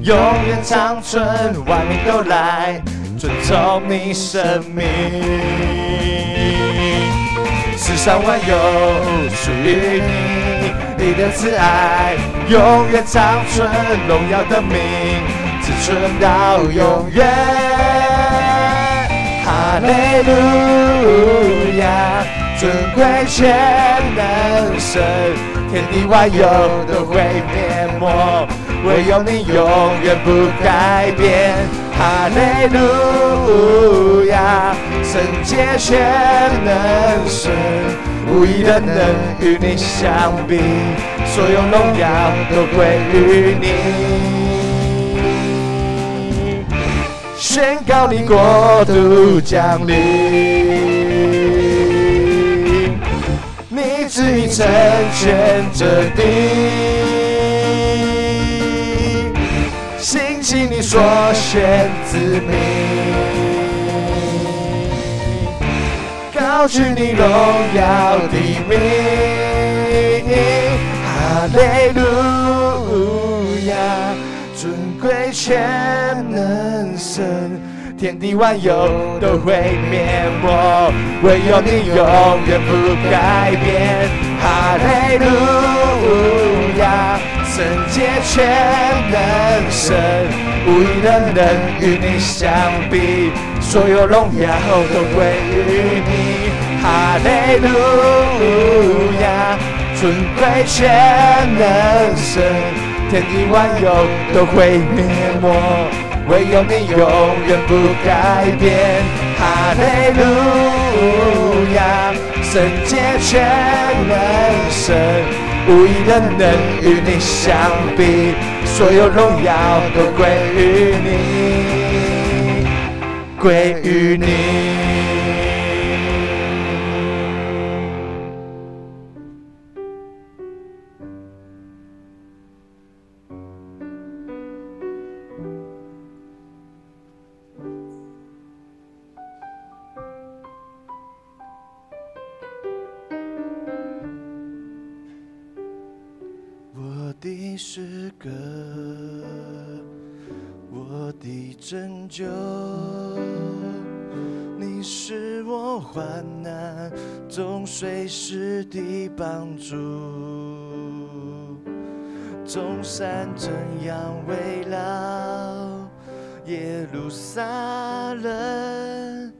永远长存，万民都来尊重你生命。世上万有属于你，你的慈爱永远长存，荣耀的名只存到永远。哈利路亚，尊贵全能神，天地万有都会灭没，唯有你永远不改变。哈利路亚，圣洁全能神，无一人能与你相比，所有荣耀都归于你。宣告你国度降临，你旨意成全这地，兴起你所选子民，高举你荣耀的名。哈利路亚，尊贵全能神，天地万有都会灭没，唯有你永远不改变。哈利路亚，圣洁全能神，无一人能与你相比，所有荣耀都归于你。哈利路亚，尊贵全能神，天地万有都会灭没，唯有你永远不改变。哈利路亚，圣洁全能神，无一人能与你相比，所有荣耀都归于你，归于你。我的诗歌，我的拯救，你是我患难中随时的帮助。众山怎样围绕耶路撒冷，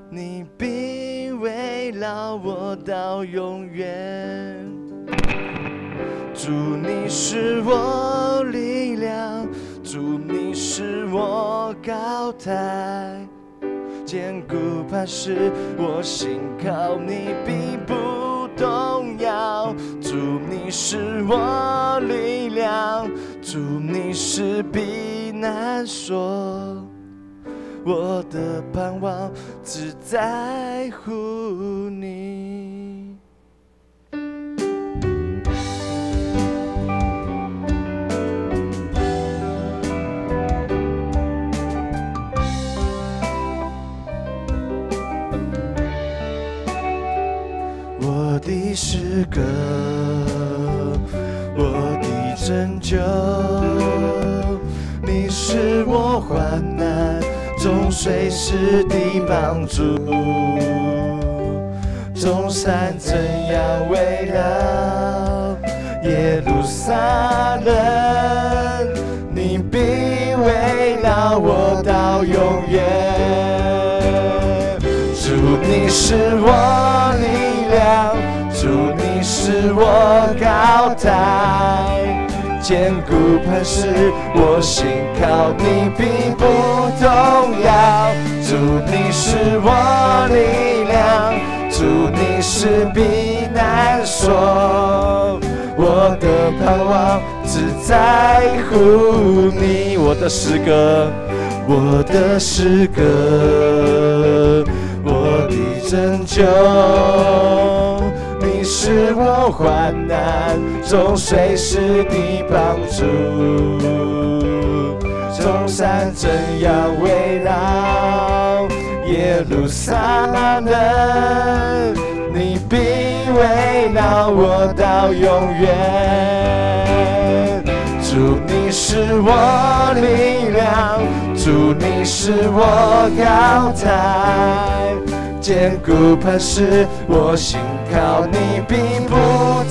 你必围绕我到永远。主，你是我力量，主，你是我高台，坚固磐石，我信靠你必不动摇。主，你是我力量，主，你是避难所，我的盼望只在乎你。我的诗歌，我的拯救，你是我患难中随时的帮助。众山怎样围绕耶路撒冷，你必围绕我到永远。主，你是我力量，主，你是我高台，坚固磐石，我信靠你必不动摇。主，你是我力量，主，你是避难所，我的盼望只在乎你。我的诗歌，我的诗歌，我的拯救，你是我患难中随时的帮助。众山怎样围绕耶路撒冷，你必围绕我到永远。主，主你是我力量，主你是我高台，坚固磐石，我信靠你并不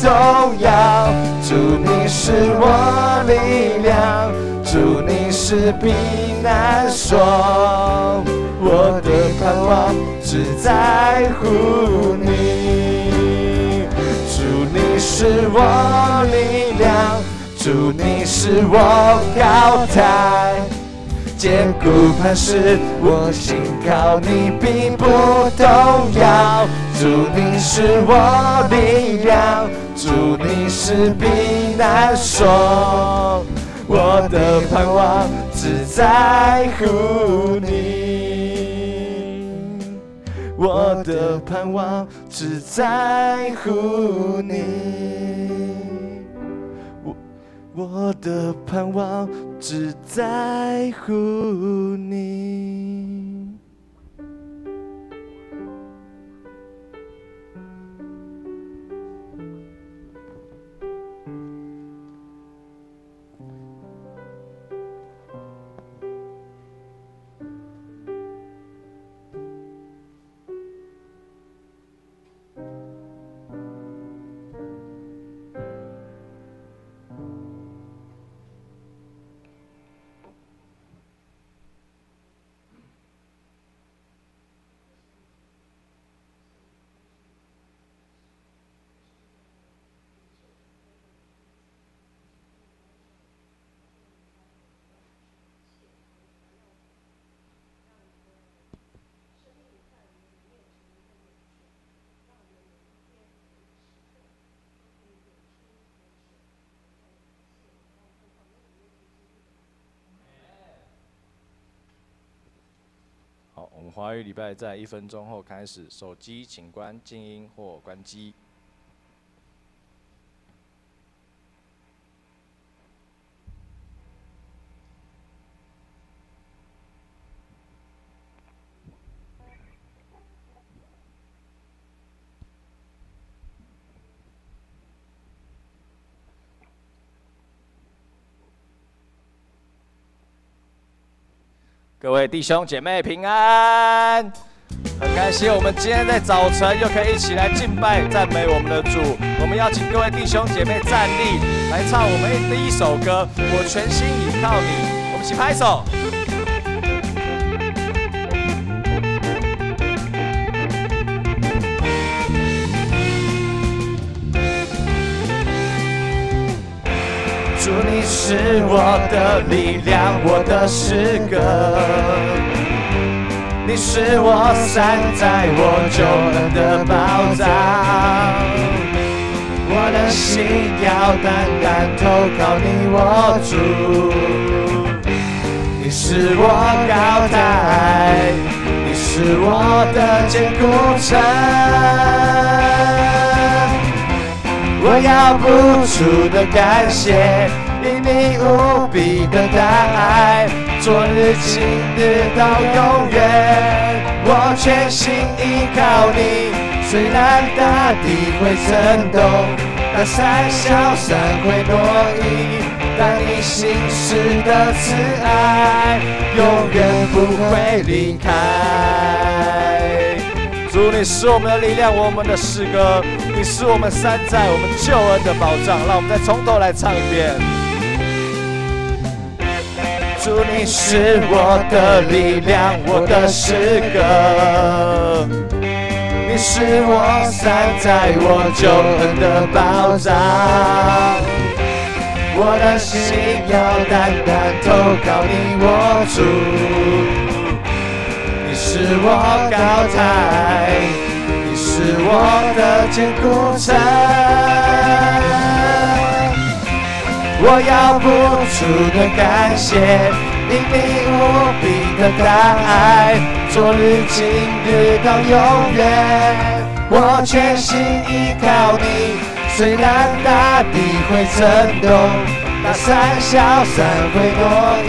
动摇。主你是我力量，主你是避难所，我的盼望只在乎你。主你是我力量，主你是我高台，坚固磐石，我信靠你并不动摇。主你是我力量，主你是避难所，我的盼望只在乎你，我的盼望只在乎你，我的盼望只在乎你。好，我们华语礼拜在1分钟后开始，手机请关静音或关机。各位弟兄姐妹平安，很开心我们今天在早晨又可以一起来敬拜赞美我们的主。我们邀请各位弟兄姐妹站立，来唱我们第一首歌《我全心倚靠你》，我们一起拍手。主你是我的力量，我的诗歌，你是我山寨我救恩的保障，我的心要单单投靠你，我主，你是我高台，你是我的坚固城，我要不住的感谢，因你无比的大爱，昨日今日到永远，我全心依靠你。虽然大地会震动，大山小山会挪移，但你心事的慈爱永远不会离开。主，你是我们的力量，我们的诗歌，你是我们山寨，我们救恩的保障。让我们再从头来唱一遍。主，你是我的力量，我的诗歌，你是我山寨，我救恩的保障。我的心要单单投靠你，我主。你是我高台，你是我的坚固城，我要不住的感谢，因你无比的大爱，昨日今日到永远，我全心依靠你。虽然大地会震动，大山小山会挪移，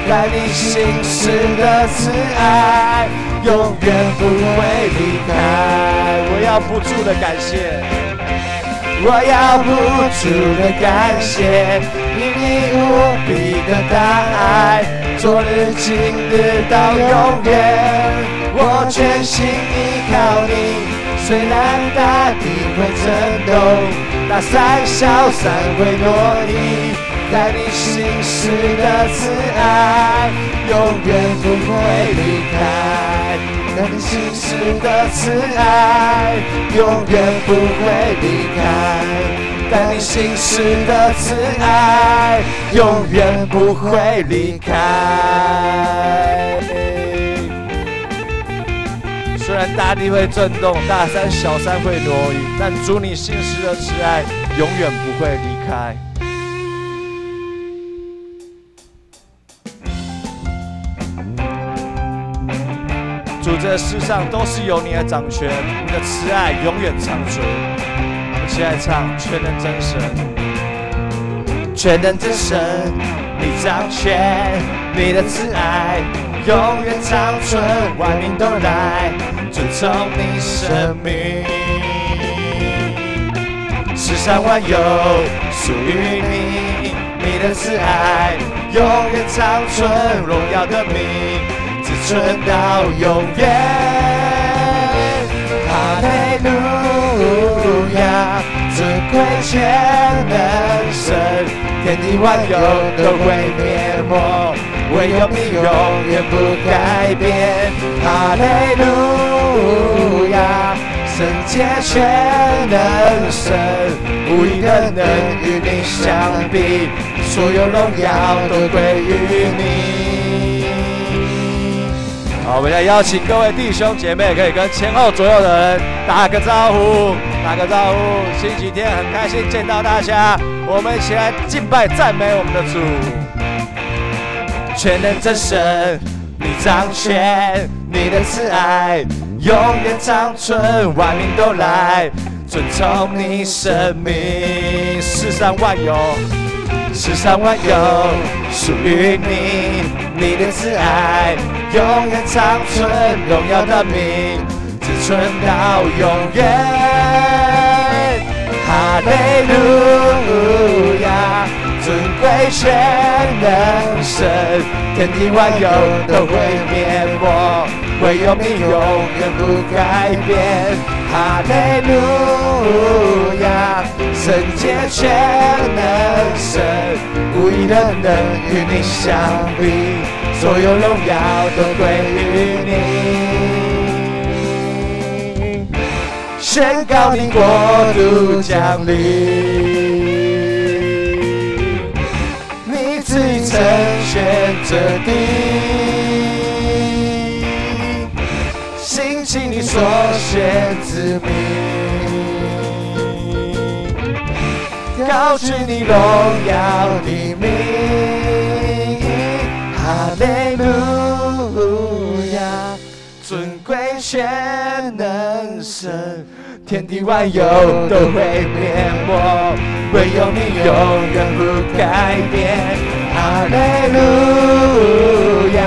但你心事的慈爱永远不会离开。我要不住的感谢，我要不住的感谢你无比的大爱，昨日今日到永远，我全心依靠你。虽然大地会震动，那山小山会挪移，但你心事的慈爱永远不会离开，但你心事的慈爱永远不会离开，但你心事的慈爱永远不会离开。虽然大地会震动，大山小山会挪移，但主你信实的慈爱永远不会离开。主，这世上都是有你的掌权，你的慈爱永远长存。一起来唱，全能真神，全能真神，你掌权，你的慈爱永远长存，万民都来尊崇你生命。世上万有属于你，你的慈爱永远长存，荣耀的名只存到永远。哈利路亚，尊贵全能神，天地万有都会灭没，唯有你永远不改变。哈利路亚，圣洁全能神，无一人能与你相比，所有荣耀都归于你。好，我们要邀请各位弟兄姐妹，可以跟前后左右的人打个招呼，打个招呼。星期天很开心见到大家，我们一起来敬拜赞美我们的主。全能真神，你掌权，你的慈爱永远长存，万民都来尊崇你生命。世上万有，世上万有属于你，你的慈爱永远长存，荣耀的名只存到永远。哈利路亚，尊贵全能神，天地万有都会灭没，唯有你永远不改变。哈利路亚，圣洁全能神，无一人能与你相比，所有荣耀都归于你。宣告你国度降临，你旨意成全这地，兴起你所选子民，高举你荣耀的名。哈利路亚，尊贵全能神，天地万有都会灭没，唯有你永远不改变。哈利路亚，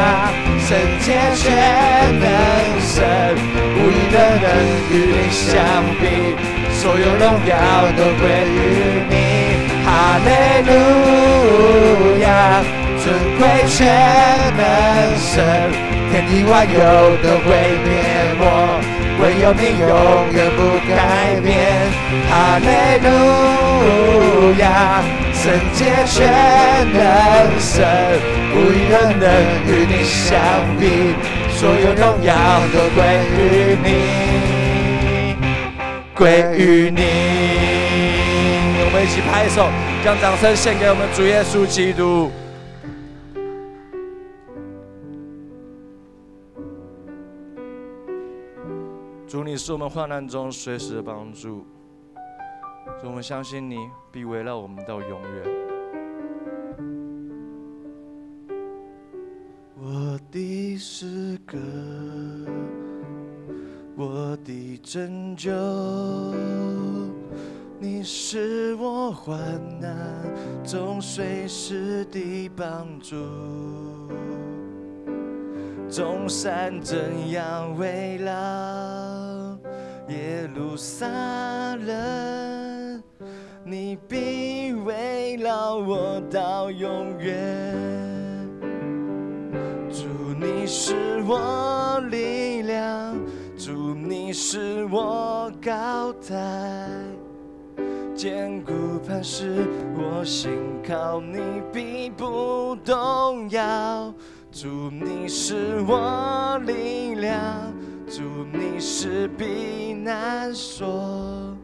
圣洁全能神，无一人能与你相比，所有荣耀都归于你。哈利路亚，尊贵全能神，天地万有都会灭没，唯有你永远不改变。哈利路亚，圣洁全能神，无一人能与你相比，所有荣耀都归于你，归于你。我们一起拍手，将掌声献给我们主耶稣基督。主，你是我们患难中随时的帮助，主，我们相信你必围绕我们到永远。我的诗歌，我的拯救，你是我患难中随时的帮助。众山怎样围绕耶路撒冷，你必围绕我到永远。主，你是我力量，主，你是我高台，坚固磐石，我信靠你必不动摇。主，你是我力量，主，你是避难所，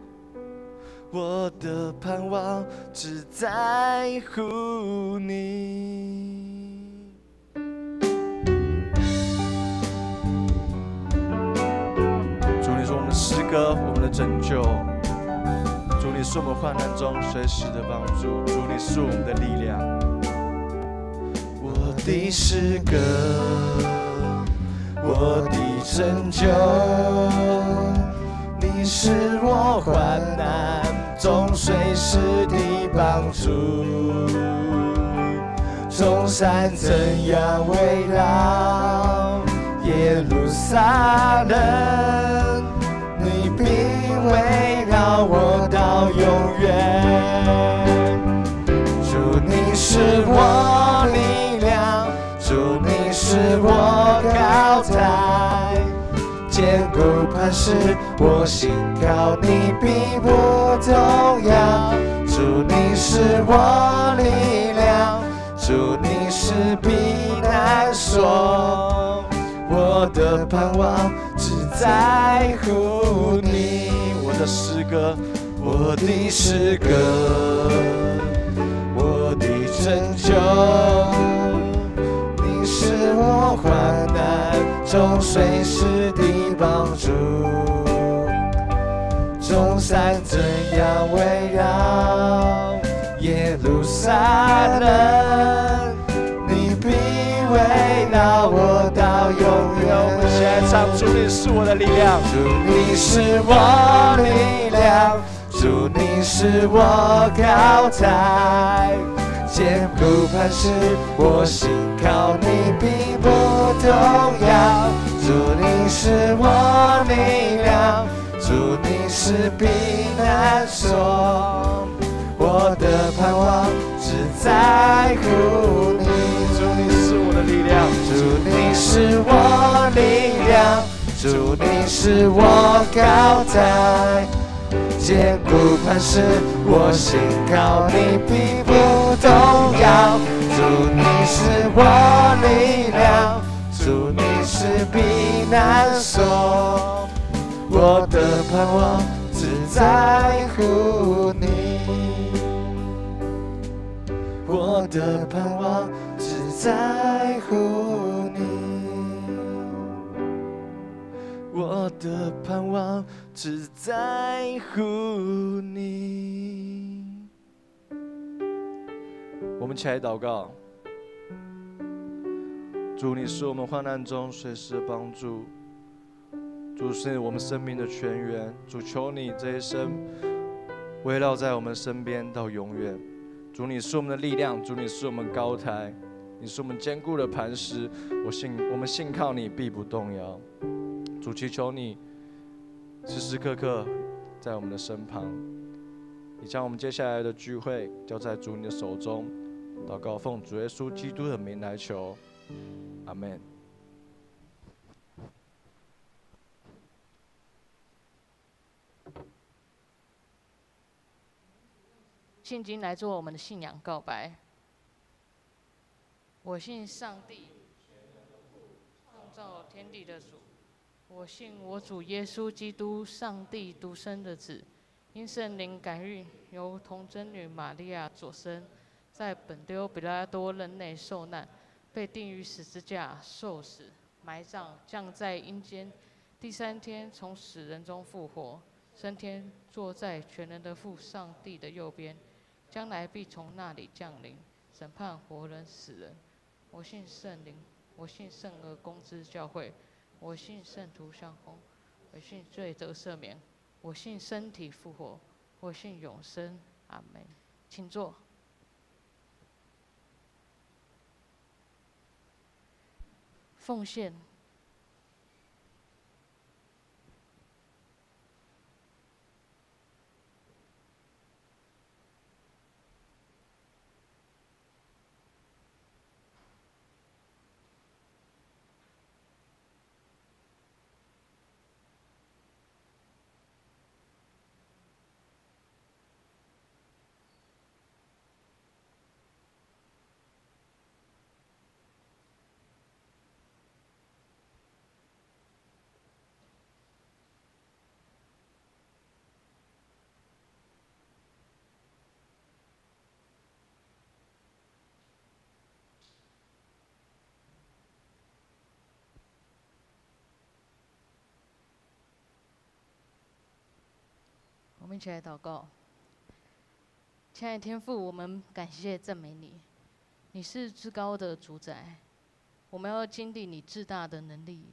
我的盼望只在乎你。主，你是我们的诗歌，我们的拯救。主，你是我们患难中随时的帮助。主，你是我们的力量。我的诗歌，我的拯救，你是我患难中随时的帮助。众山怎样围绕耶路撒冷，你必围绕我到永远。主，你是我力量，主，你是我高台，坚固磐石，我信靠你必不动摇。主，你是我力量，主，你是避难所，我的盼望只在乎你。我的诗歌，我的诗歌，我的拯救，你是我患难中随时的帮助。众山怎样围绕耶路撒冷，你必围绕我到永远。我们现在唱，主，你是我的力量，主，你是我力量，主，你是我高台，坚固磐石，我信靠你必不动摇。主，你是我力量，主，你是避难所，我的盼望只在乎你。主，你是我的力量，主，你是我力量，主，你是我高台，坚固磐石，我信靠你必不动摇。主，你是我力量，主，你是避难所，我的盼望只在乎你，我的盼望只在乎你，我的盼望只在乎你。我们起来祷告。主，你是我们患难中随时的帮助，主是我们生命的泉源。主，求你这一生围绕在我们身边到永远。主，你是我们的力量，主，你是我们高台，你是我们坚固的磐石。我们信靠你必不动摇。主，祈求你时时刻刻在我们的身旁。你将我们接下来的聚会交在主你的手中。祷告奉主耶稣基督的名来求，阿们。信经来做我们的信仰告白。我信上帝，创造天地的主。我信我主耶稣基督，上帝独生的子，因圣灵感孕，由童贞女玛利亚所生，在本丢彼拉多任内受难，被钉于十字架，受死，埋葬，降在阴间。第三天从死人中复活，升天，坐在全能的父上帝的右边，将来必从那里降临，审判活人死人。我信圣灵，我信圣而公之教会，我信圣徒相通，我信罪得赦免，我信身体复活，我信永生。阿们。请坐。奉献。们一起来祷告。亲爱的天父，我们感谢赞美你，你是至高的主宰，我们要经历你至大的能力，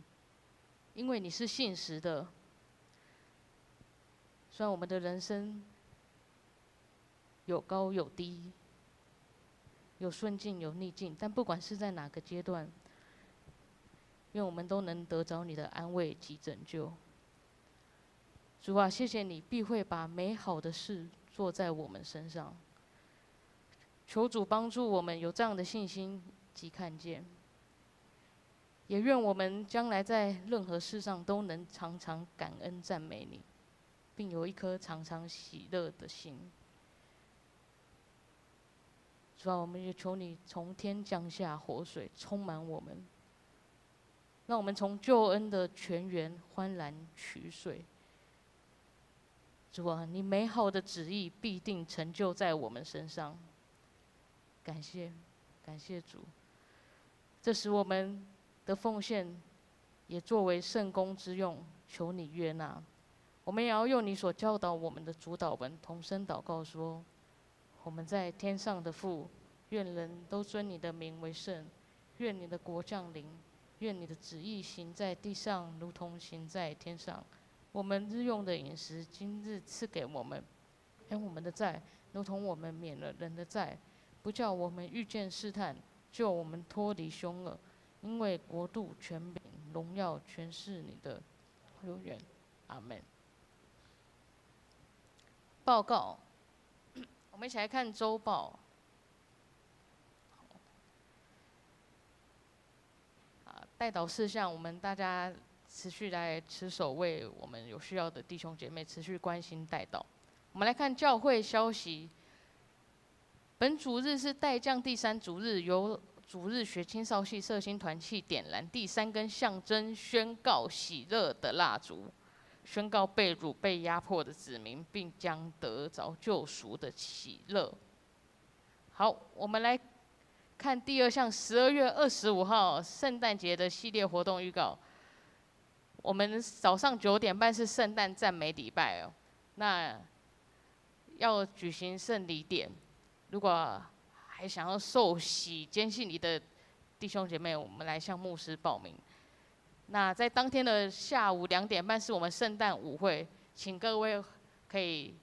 因为你是信实的。虽然我们的人生有高有低，有顺境有逆境，但不管是在哪个阶段，愿我们都能得着你的安慰及拯救。主啊，谢谢你必会把美好的事做在我们身上。求主帮助我们有这样的信心及看见，也愿我们将来在任何事上都能常常感恩赞美你，并有一颗常常喜乐的心。主啊，我们也求你从天降下活水，充满我们，让我们从救恩的泉源欢然取水。主啊，你美好的旨意必定成就在我们身上。感谢，感谢主。这使我们的奉献也作为圣工之用，求你悦纳。我们也要用你所教导我们的主祷文，同声祷告说：我们在天上的父，愿人都尊你的名为圣。愿你的国降临，愿你的旨意行在地上，如同行在天上。我们日用的饮食，今日赐给我们，免我们的债，如同我们免了人的债，不叫我们遇见试探，救我们脱离凶恶。因为国度、权柄、荣耀，全是你的，永远。阿门。报告，我们一起来看周报。代祷事项，我们大家持续来持守，为我们有需要的弟兄姐妹持续关心代祷。我们来看教会消息。本主日是代降第3主日，由主日学青少系社青团契点燃第3根象征宣告喜乐的蜡烛，宣告被掳被压迫的子民，并将得着救赎的喜乐。好，我们来看第2项，12月25号圣诞节的系列活动预告。我们早上9点半是圣诞赞美礼拜哦，那要举行圣礼典。如果还想要受洗坚信你的弟兄姐妹，我们来向牧师报名。那在当天的下午2点半是我们圣诞舞会，请各位可以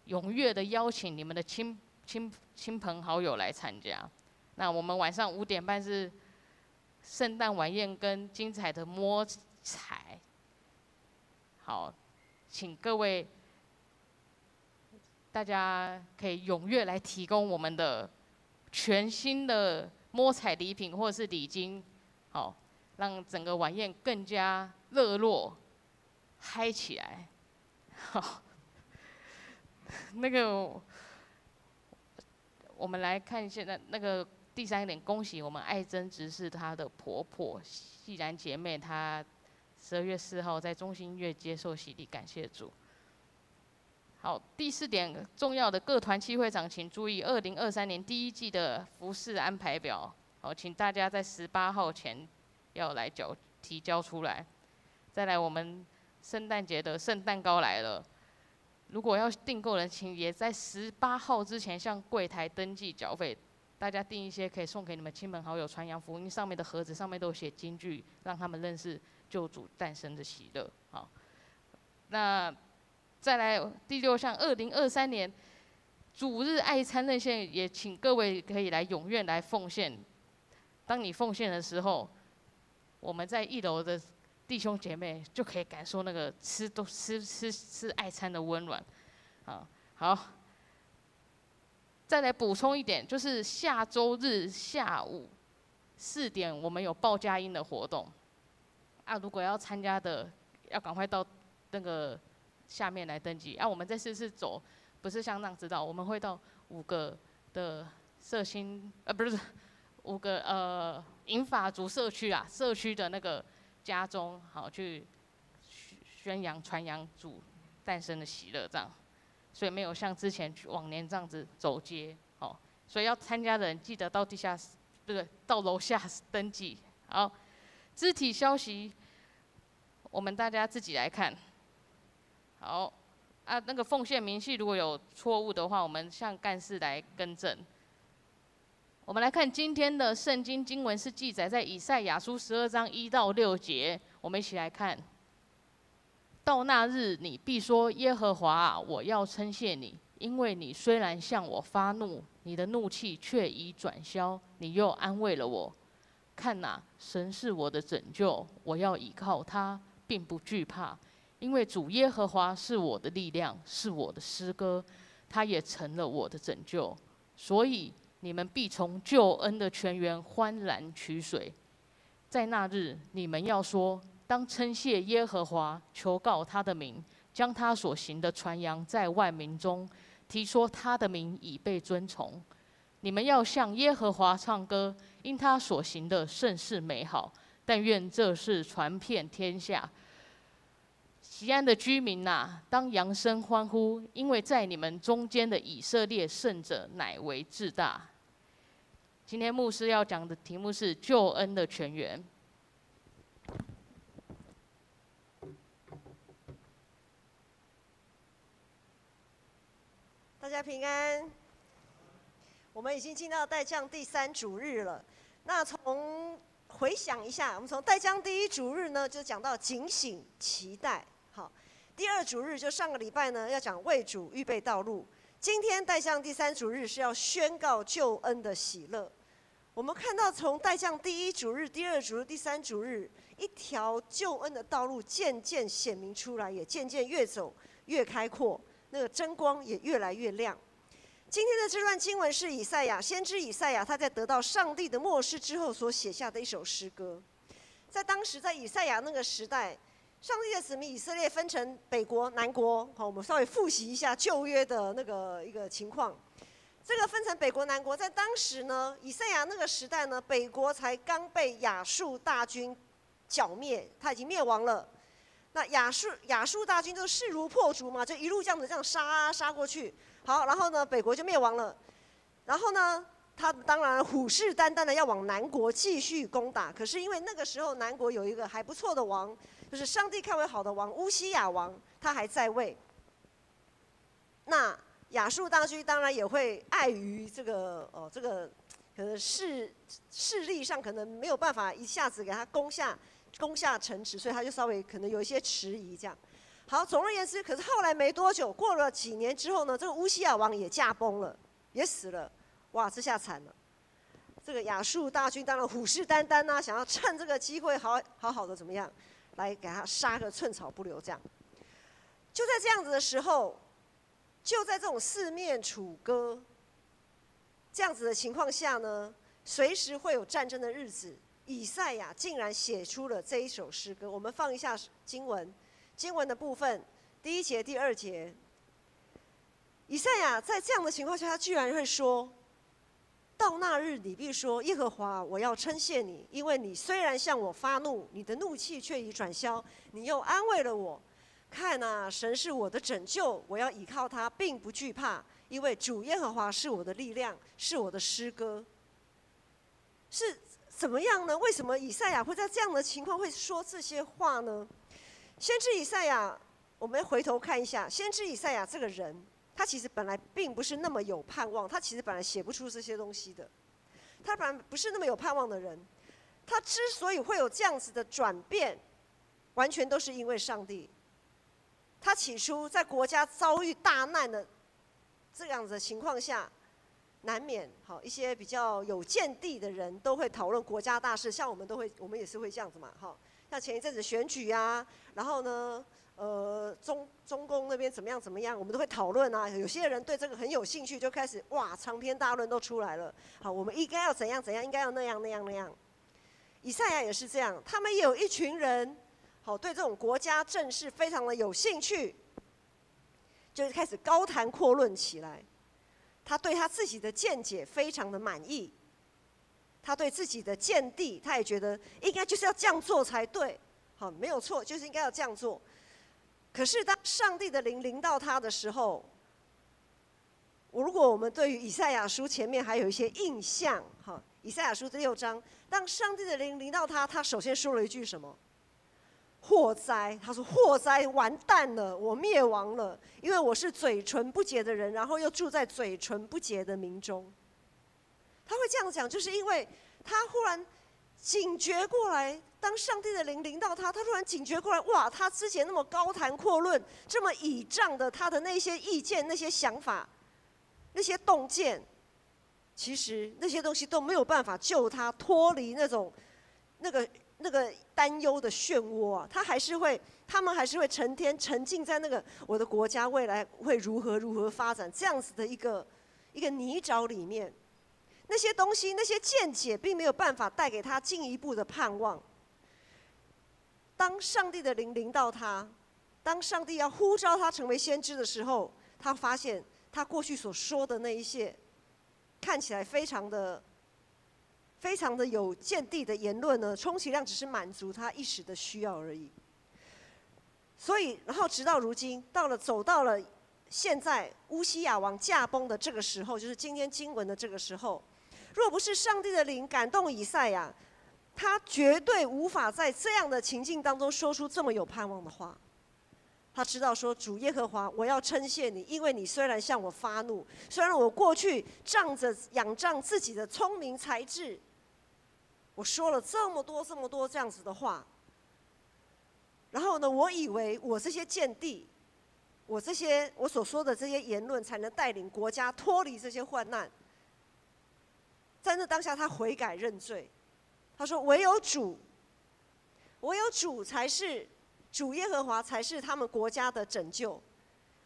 踊跃的邀请你们的亲朋好友来参加。那我们晚上5点半是圣诞晚宴跟精彩的摸彩。好，请各位大家可以踊跃来提供我们的全新的摸彩礼品或者是礼金，好，让整个晚宴更加热络、嗨起来。好，那个我们来看现在那个第3点，恭喜我们爱珍执事她的婆婆细然姐妹，她12月4号在中心音乐接受洗礼，感谢主。好，第4点重要的各团契会长请注意，2023年第1季的服事安排表，好，请大家在18号前要来提交出来。再来，我们圣诞节的圣诞糕来了，如果要订购的，请也在18号之前向柜台登记缴费。大家订一些可以送给你们亲朋好友，传扬福音。上面的盒子上面都有写金句，让他们认识救主诞生的喜乐。好，那再来第6项，2023年主日爱餐热线，也请各位可以来踊跃来奉献。当你奉献的时候，我们在1楼的弟兄姐妹就可以感受那个吃爱餐的温暖。好，再来补充一点，就是下周日下午4点，我们有报佳音的活动。如果要参加的，要赶快到那个下面来登记。我们这次是走，不是像那样知道，我们会到5个的社青，不是5个银发族社区啊，社区的那个家中，好去宣扬传扬主诞生的喜乐这样。所以没有像之前往年这样子走街，所以要参加的人记得到到楼下登记。好，肢体消息，我们大家自己来看。好，那个奉献明细如果有错误的话，我们向干事来更正。我们来看今天的圣经经文是记载在以赛亚书12章1到6节，我们一起来看。到那日，你必说：耶和华啊，我要称谢你，因为你虽然向我发怒，你的怒气却已转消，你又安慰了我。看哪，神是我的拯救，我要倚靠他，并不惧怕，因为主耶和华是我的力量，是我的诗歌，他也成了我的拯救。所以你们必从救恩的泉源欢然取水。在那日，你们要说：当称谢耶和华，求告他的名，将他所行的传扬在万民中，提说他的名已被尊崇。你们要向耶和华唱歌，因他所行的甚是美好。但愿这事传遍天下。西安的居民哪，当扬声欢呼，因为在你们中间的以色列圣者乃为至大。今天牧师要讲的题目是救恩的泉源。大家平安。我们已经进到代降第3主日了。那回想一下，我们从代降第1主日呢，就讲到警醒期待。好，第2主日就上个礼拜呢，要讲为主预备道路。今天代降第3主日是要宣告救恩的喜乐。我们看到从代降第1主日、第2主日、第3主日，一条救恩的道路渐渐显明出来，也渐渐越走越开阔，那个真光也越来越亮。今天的这段经文是先知以赛亚他在得到上帝的默示之后所写下的一首诗歌。在当时在以赛亚那个时代，上帝的子民以色列分成北国、南国。好，我们稍微复习一下旧约的一个情况。这个分成北国、南国，在当时呢，以赛亚那个时代呢，北国才刚被亚述大军剿灭，他已经灭亡了。那亚述大军就势如破竹嘛，就一路这样杀过去。好，然后呢，北国就灭亡了。然后呢，他当然虎视眈眈的要往南国继续攻打。可是因为那个时候南国有一个还不错的王，就是上帝看为好的王乌西雅王，他还在位。那亚述大军当然也会碍于这个可能势力上可能没有办法一下子给他攻下城池，所以他就稍微可能有一些迟疑这样。好，总而言之，可是后来没多久，过了几年之后呢，这个乌西雅王也驾崩了，也死了。哇，这下惨了！这个亚述大军当然虎视眈眈啊，想要趁这个机会好好的怎么样，来给他杀个寸草不留这样。就在这样子的时候，就在这种四面楚歌这样子的情况下呢，随时会有战争的日子。以赛亚竟然写出了这一首诗歌。我们放一下经文的部分，第1节、第2节。以赛亚在这样的情况下，他居然会说：到那日，你必说，耶和华，我要称谢你，因为你虽然向我发怒，你的怒气却已转消，你又安慰了我。看啊，神是我的拯救，我要倚靠他，并不惧怕，因为主耶和华是我的力量，是我的诗歌。是怎么样呢？为什么以赛亚会在这样的情况会说这些话呢？先知以赛亚，我们回头看一下，先知以赛亚这个人，他其实本来并不是那么有盼望，他其实本来写不出这些东西的，他本来不是那么有盼望的人。他之所以会有这样子的转变，完全都是因为上帝。他起初在国家遭遇大难的这样子的情况下，难免一些比较有见地的人都会讨论国家大事，像我们也是会这样子嘛，像前一阵子选举啊，然后呢，中共那边怎么样，我们都会讨论啊。有些人对这个很有兴趣，就开始长篇大论都出来了。好，我们应该要怎样，应该要那样。以赛亚也是这样，他们也有一群人，对这种国家政事非常的有兴趣，就开始高谈阔论起来。他对他自己的见解非常的满意，他对自己的见地，他也觉得应该就是要这样做才对，好，没有错，就是应该要这样做。可是当上帝的灵临到他的时候，如果我们对于以赛亚书前面还有一些印象，以赛亚书第6章，当上帝的灵临到他，他首先说了一句什么？祸灾，他说祸灾完蛋了，我灭亡了，因为我是嘴唇不洁的人，然后又住在嘴唇不洁的民中。他会这样讲，就是因为他忽然警觉过来，当上帝的灵临到他，他突然警觉过来，哇，他之前那么高谈阔论，这么倚仗的他的那些意见、那些想法、那些洞见，其实那些东西都没有办法救他脱离那个担忧的漩涡啊，他们还是会成天沉浸在那个我的国家未来会如何发展这样子的一个泥沼里面。那些东西、那些见解，并没有办法带给他进一步的盼望。当上帝的灵临到他，当上帝要呼召他成为先知的时候，他发现他过去所说的那一些，看起来非常的有见地的言论呢，充其量只是满足他一时的需要而已。所以，然后直到如今，走到了现在乌西雅王驾崩的这个时候，就是今天经文的这个时候，若不是上帝的灵感动以赛亚，他绝对无法在这样的情境当中说出这么有盼望的话。他知道说，主耶和华，我要称谢你，因为你虽然向我发怒，虽然我过去仰仗自己的聪明才智，我说了这么多这样子的话，然后呢，我以为我这些见地，我所说的这些言论，才能带领国家脱离这些患难。在那当下，他悔改认罪，他说：“唯有主才是主耶和华，才是他们国家的拯救；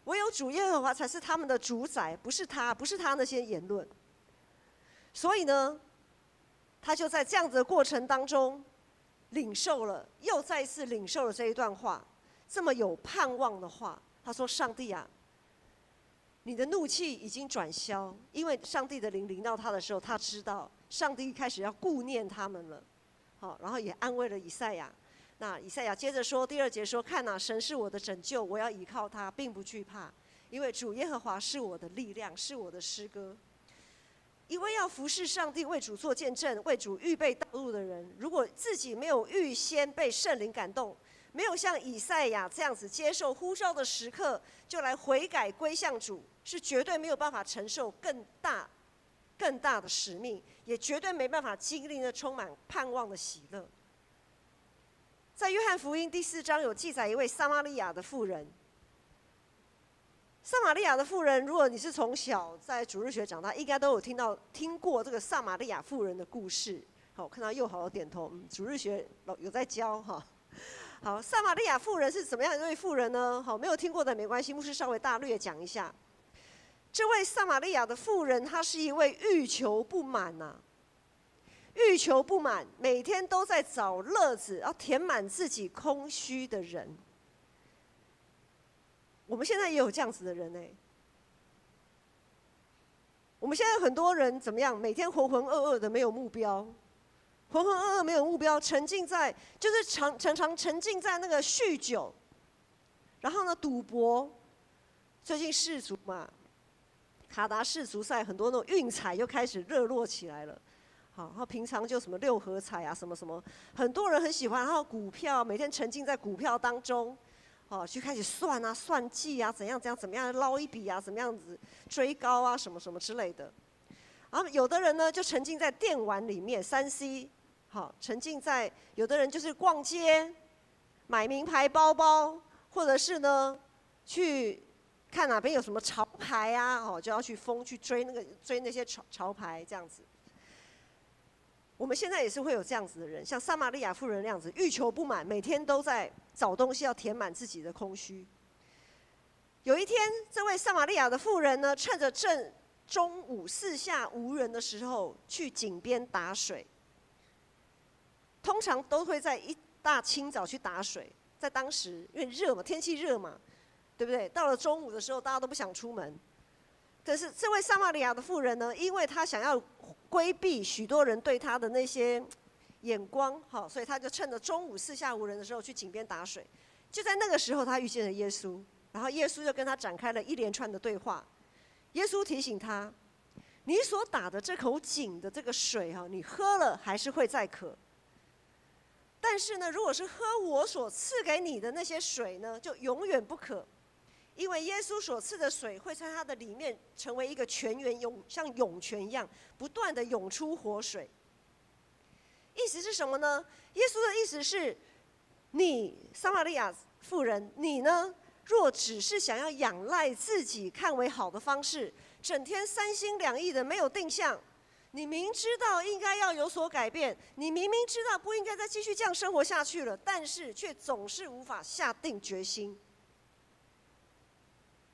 唯有主耶和华才是他们的主宰，不是他那些言论。”所以呢，他就在这样子的过程当中，又再一次领受了这一段话，这么有盼望的话。他说：“上帝啊，你的怒气已经转消，因为上帝的灵临到他的时候，他知道上帝开始要顾念他们了。好，然后也安慰了以赛亚。那以赛亚接着说，第2节说：看哪，神是我的拯救，我要依靠他，并不惧怕，因为主耶和华是我的力量，是我的诗歌。一位要服侍上帝、为主做见证、为主预备道路的人，如果自己没有预先被圣灵感动，没有像以赛亚这样子接受呼召的时刻，就来悔改归向主，是绝对没有办法承受更大的使命，也绝对没办法经历那充满盼望的喜乐。在约翰福音第4章有记载一位撒玛利亚的妇人。撒玛利亚的妇人，如果你是从小在主日学长大，应该都有听过这个撒玛利亚妇人的故事。好，我看到佑豪有点头，主日学有在教哈。好，撒玛利亚妇人是怎么样一位妇人呢？好，没有听过的没关系，牧师稍微大略讲一下。这位撒玛利亚的妇人，她是一位欲求不满欲求不满，每天都在找乐子，要填满自己空虚的人。我们现在也有这样子的人我们现在有很多人怎么样？每天浑浑噩噩的，没有目标，浑浑噩噩没有目标，沉浸在就是常沉浸在那个酗酒，然后呢赌博。最近世足嘛，卡达世足赛很多那种运彩又开始热络起来了。好，然后平常就什么6合彩啊，什么什么，很多人很喜欢。然后股票每天沉浸在股票当中。去开始算啊、算计啊，怎样捞一笔啊，怎么样子追高啊，什么什么之类的。然后有的人呢就沉浸在电玩里面，3C， 好，沉浸在有的人就是逛街、买名牌包包，或者是呢去看哪边有什么潮牌啊，就要去追那些潮牌这样子。我们现在也是会有这样子的人，像撒玛利亚妇人那样子，欲求不满，每天都在找东西要填满自己的空虚。有一天，这位撒玛利亚的妇人呢，趁着正中午四下无人的时候，去井边打水。通常都会在一大清早去打水，在当时因为热嘛，天气热嘛，对不对？到了中午的时候，大家都不想出门。可是这位撒玛利亚的妇人呢，因为她想要规避许多人对她的那些眼光，好，所以她就趁着中午四下无人的时候去井边打水。就在那个时候，她遇见了耶稣，然后耶稣就跟她展开了一连串的对话。耶稣提醒她：“你所打的这口井的这个水，你喝了还是会再渴。但但是呢，如果是喝我所赐给你的那些水呢，就永远不渴，因为耶稣所赐的水会在它的里面成为一个泉源，像涌泉一样，不断的涌出活水。意思是什么呢？耶稣的意思是，你撒玛利亚妇人，你呢，若只是想要仰赖自己看为好的方式，整天三心两意的没有定向，你明知道应该要有所改变，你明明知道不应该再继续这样生活下去了，但是却总是无法下定决心。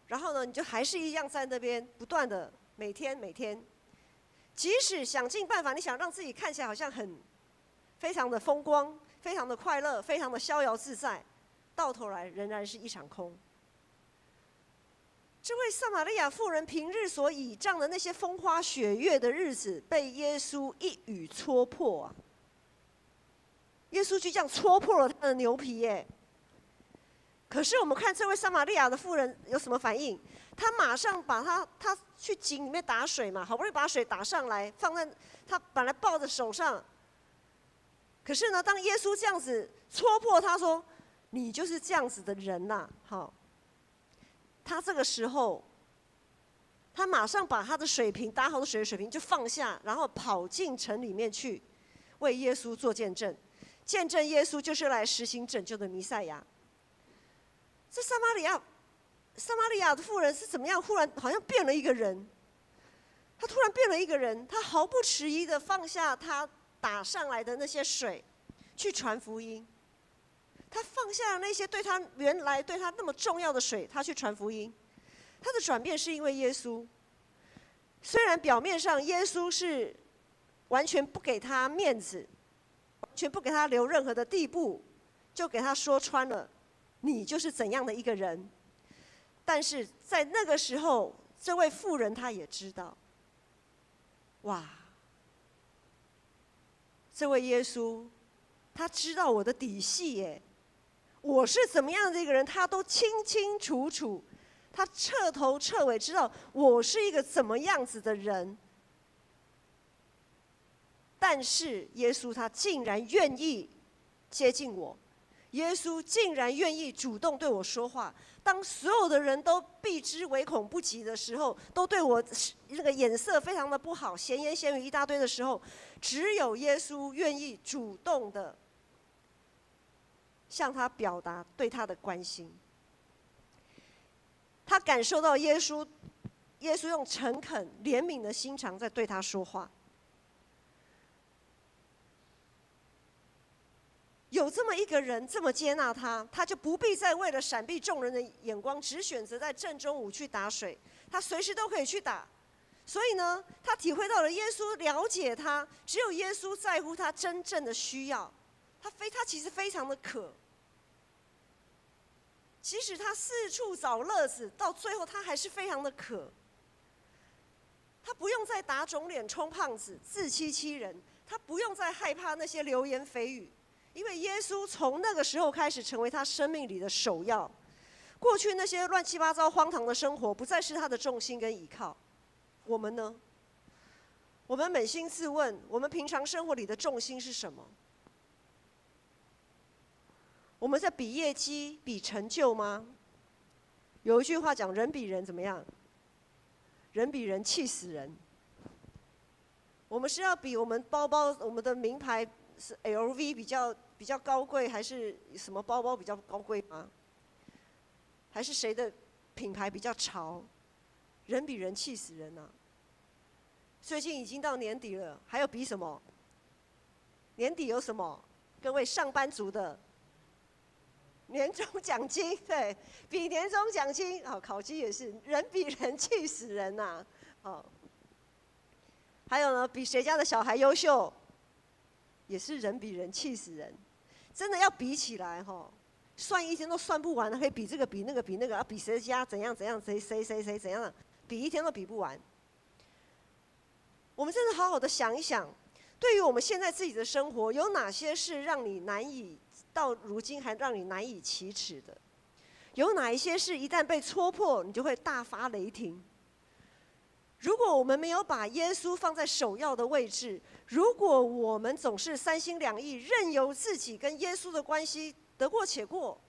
然后呢，你就还是一样在那边不断的每天，即使想尽办法，你想让自己看起来好像非常的风光，非常的快乐，非常的逍遥自在，到头来仍然是一场空。这位撒玛利亚妇人平日所倚仗的那些风花雪月的日子，被耶稣一语戳破啊！耶稣就这样戳破了他的牛皮耶。可是我们看这位撒玛利亚的妇人有什么反应？她马上把她去井里面打水嘛，好不容易把水打上来，放在她本来抱在手上。可是呢，当耶稣这样子戳破她说：“你就是这样子的人呐！”好。他这个时候，他马上把他的水瓶打好的水的水瓶就放下，然后跑进城里面去，为耶稣做见证，见证耶稣就是来实行拯救的弥赛亚。这撒玛利亚的妇人是怎么样？忽然好像变了一个人，她突然变了一个人，她毫不迟疑的放下她打上来的那些水，去传福音。他放下了那些原来对他那么重要的水，他去传福音。他的转变是因为耶稣。虽然表面上耶稣是完全不给他面子，完全不给他留任何的地步，就给他说穿了，你就是怎样的一个人。但是在那个时候，这位妇人她也知道，哇，这位耶稣，他知道我的底细耶。我是怎么样的一个人，他都清清楚楚，他彻头彻尾知道我是一个怎么样子的人。但是耶稣他竟然愿意接近我，耶稣竟然愿意主动对我说话。当所有的人都避之唯恐不及的时候，都对我那个眼色非常的不好，闲言闲语一大堆的时候，只有耶稣愿意主动的向他表达对他的关心。他感受到耶稣用诚恳怜悯的心肠在对他说话。有这么一个人这么接纳他，他就不必再为了闪避众人的眼光，只选择在正中午去打水，他随时都可以去打。所以呢，他体会到了耶稣了解他，只有耶稣在乎他真正的需要。他其实非常的渴，即使他四处找乐子，到最后他还是非常的渴。他不用再打肿脸充胖子，自欺欺人，他不用再害怕那些流言蜚语，因为耶稣从那个时候开始成为他生命里的首要。过去那些乱七八糟荒唐的生活不再是他的重心跟依靠。我们呢？我们扪心自问，我们平常生活里的重心是什么？我们在比业绩、比成就吗？有一句话讲，人比人怎么样？人比人气死人。我们是要比我们包包、我们的名牌是 LV 比较高贵，还是什么包包比较高贵吗？还是谁的品牌比较潮？人比人气死人啊！最近已经到年底了，还有比什么？年底有什么？各位上班族的年终奖金，对，比年终奖金，好，考绩也是，人比人气死人呐，好。还有呢，比谁家的小孩优秀，也是人比人气死人。真的要比起来哈，算一天都算不完，可以比这个比那个比那个，比谁家怎样怎样，谁怎样，比一天都比不完。我们真的好好的想一想，对于我们现在自己的生活，有哪些是让你到如今还让你难以启齿的？有哪一些是一旦被戳破，你就会大发雷霆？如果我们没有把耶稣放在首要的位置，如果我们总是三心两意，任由自己跟耶稣的关系得过且过，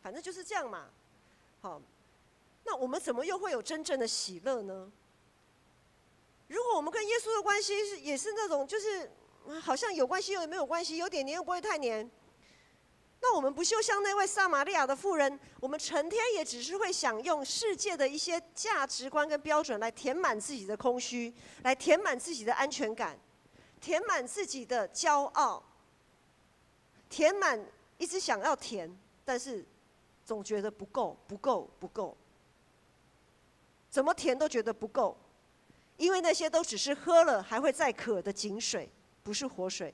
反正就是这样嘛。好，那我们怎么又会有真正的喜乐呢？如果我们跟耶稣的关系也是那种，就是好像有关系又没有关系，有点黏又不会太黏，那我们不就像那位撒玛利亚的妇人，我们成天也只是会想用世界的一些价值观跟标准来填满自己的空虚，来填满自己的安全感，填满自己的骄傲，填满一直想要填，但是总觉得不够，不够，不够，怎么填都觉得不够，因为那些都只是喝了还会再渴的井水，不是活水。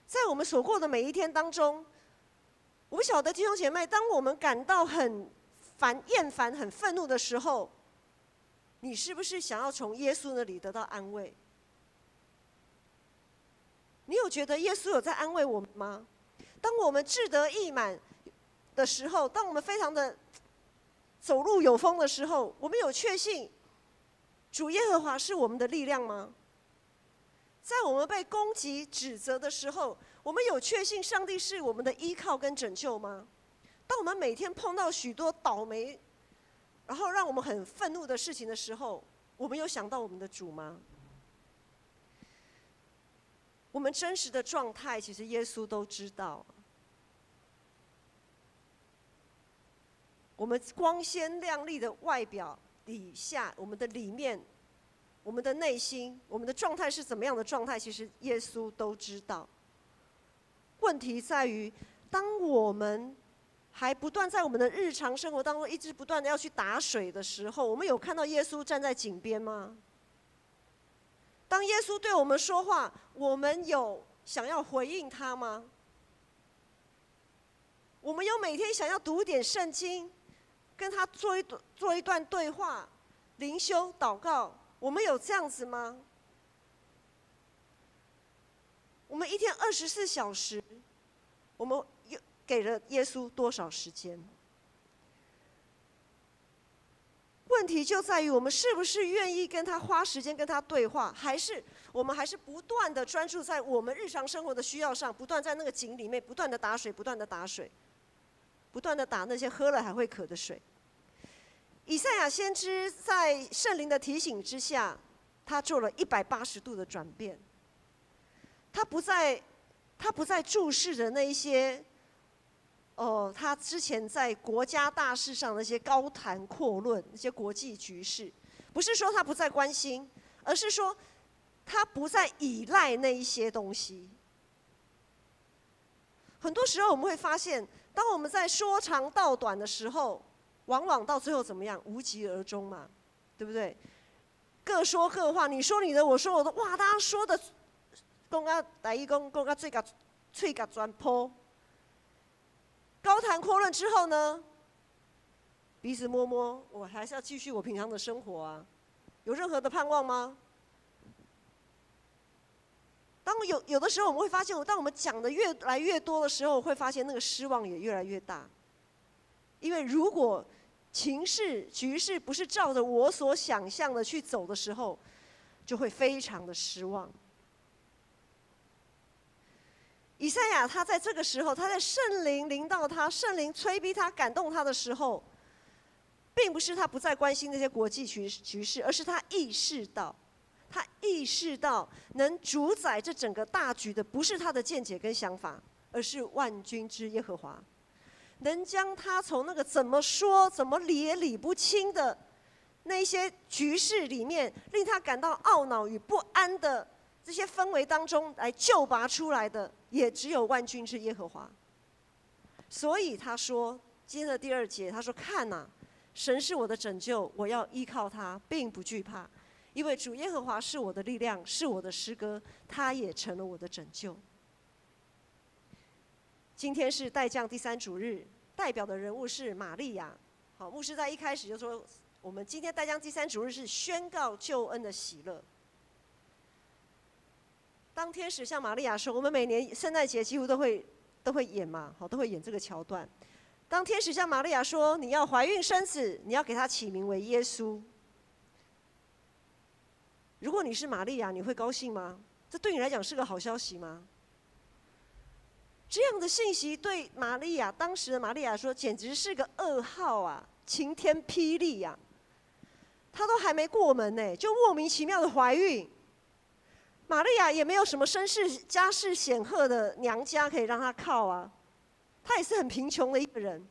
在我们所过的每一天当中，我不晓得弟兄姐妹，当我们感到很厌烦、很愤怒的时候，你是不是想要从耶稣那里得到安慰？你有觉得耶稣有在安慰我们吗？当我们志得意满的时候，当我们非常的走路有风的时候，我们有确信主耶和华是我们的力量吗？在我们被攻击指责的时候，我们有确信上帝是我们的依靠跟拯救吗？当我们每天碰到许多倒霉然后让我们很愤怒的事情的时候，我们有想到我们的主吗？我们真实的状态其实耶稣都知道。我们光鲜亮丽的外表底下，我们的里面，我们的内心，我们的状态是怎么样的状态，其实耶稣都知道。问题在于，当我们还不断在我们的日常生活当中一直不断的要去打水的时候，我们有看到耶稣站在井边吗？当耶稣对我们说话，我们有想要回应他吗？我们有每天想要读一点圣经，跟他做一段对话，灵修祷告，我们有这样子吗？我们一天24小时，我们给了耶稣多少时间？问题就在于我们是不是愿意跟他花时间跟他对话，还是我们还是不断的专注在我们日常生活的需要上，不断在那个井里面不断的打水，不断的打水，不断的打那些喝了还会渴的水。以赛亚先知在圣灵的提醒之下，他做了180度的转变。他不再注视着那一些他之前在国家大事上那些高谈阔论，那些国际局势，不是说他不再关心，而是说他不再依赖那一些东西。很多时候我们会发现，当我们在说长道短的时候，往往到最后怎么样？无疾而终嘛，对不对？各说各话，你说你的，我说我的，哇，大家说的，讲到台语讲到嘴角全破。高谈阔论之后呢，彼此摸摸，我还是要继续我平常的生活啊，有任何的盼望吗？当有的时候我们会发现，当我们讲的越来越多的时候，会发现那个失望也越来越大。因为如果情势局势不是照着我所想象的去走的时候，就会非常的失望。以赛亚他在这个时候，他在圣灵临到他，圣灵催逼他、感动他的时候，并不是他不再关心那些国际局势，而是他意识到能主宰这整个大局的不是他的见解跟想法，而是万军之耶和华，能将他从那个怎么说怎么理也理不清的那些局势里面，令他感到懊恼与不安的这些氛围当中来救拔出来的，也只有万军之耶和华。所以他说，今天的第2节，他说：“看哪，神是我的拯救，我要依靠他，并不惧怕，因为主耶和华是我的力量，是我的诗歌，他也成了我的拯救。”今天是代降第3主日，代表的人物是玛利亚。好，牧师在一开始就说，我们今天代降第3主日是宣告救恩的喜乐。当天使向玛利亚说，我们每年圣诞节几乎都会演嘛，好，都会演这个桥段。当天使向玛利亚说，你要怀孕生子，你要给他起名为耶稣。如果你是玛利亚，你会高兴吗？这对你来讲是个好消息吗？这样的信息对玛利亚，当时的玛利亚说，简直是个噩耗啊，晴天霹雳啊！她都还没过门呢，就莫名其妙的怀孕。玛利亚也没有什么身世家世显赫的娘家可以让她靠啊，她也是很贫穷的一个人。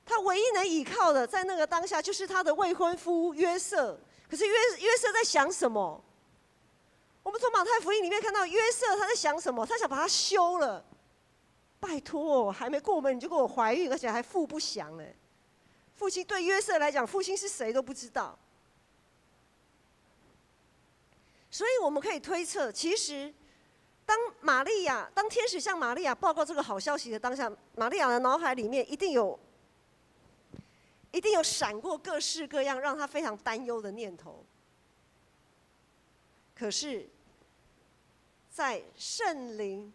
她唯一能依靠的，在那个当下就是她的未婚夫约瑟。可是约瑟在想什么？我们从马太福音里面看到约瑟他在想什么？他想把她休了。拜托，还没过门你就给我怀孕，而且还父不详哎。父亲对约瑟来讲，父亲是谁都不知道。所以我们可以推测，其实当天使向玛利亚报告这个好消息的当下，玛利亚的脑海里面一定有闪过各式各样让她非常担忧的念头。可是，在圣灵